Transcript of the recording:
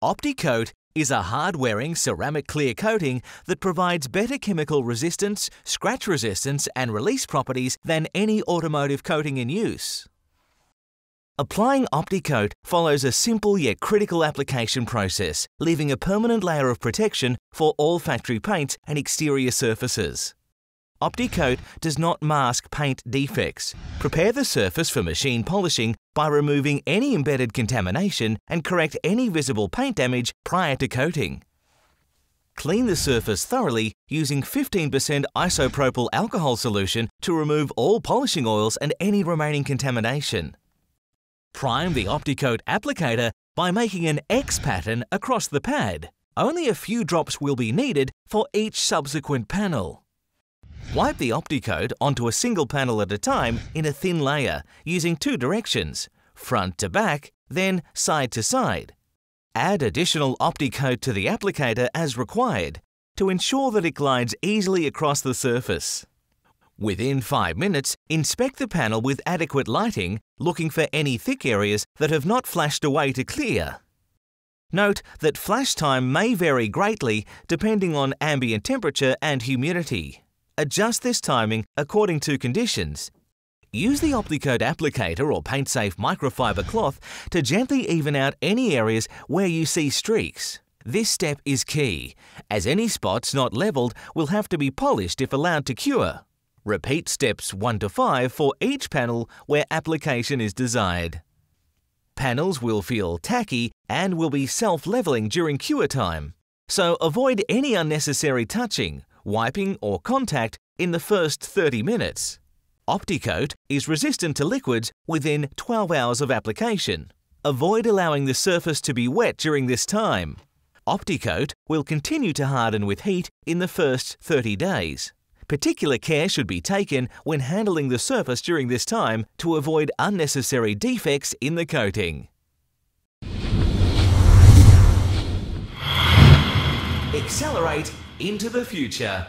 Opti-Coat is a hard-wearing ceramic clear coating that provides better chemical resistance, scratch resistance and release properties than any automotive coating in use. Applying Opti-Coat follows a simple yet critical application process, leaving a permanent layer of protection for all factory paints and exterior surfaces. Opti-Coat does not mask paint defects. Prepare the surface for machine polishing by removing any embedded contamination and correct any visible paint damage prior to coating. Clean the surface thoroughly using 15% isopropyl alcohol solution to remove all polishing oils and any remaining contamination. Prime the Opti-Coat applicator by making an X pattern across the pad. Only a few drops will be needed for each subsequent panel. Wipe the Opti-Coat onto a single panel at a time in a thin layer using two directions, front to back, then side to side. Add additional Opti-Coat to the applicator as required to ensure that it glides easily across the surface. Within 5 minutes, inspect the panel with adequate lighting, looking for any thick areas that have not flashed away to clear. Note that flash time may vary greatly depending on ambient temperature and humidity. Adjust this timing according to conditions. Use the Opti-Coat applicator or paint-safe microfiber cloth to gently even out any areas where you see streaks. This step is key, as any spots not leveled will have to be polished if allowed to cure. Repeat steps 1 to 5 for each panel where application is desired. Panels will feel tacky and will be self-leveling during cure time, so avoid any unnecessary touching, wiping or contact in the first 30 minutes. Opti-Coat is resistant to liquids within 12 hours of application. Avoid allowing the surface to be wet during this time. Opti-Coat will continue to harden with heat in the first 30 days. Particular care should be taken when handling the surface during this time to avoid unnecessary defects in the coating. Accelerate into the future.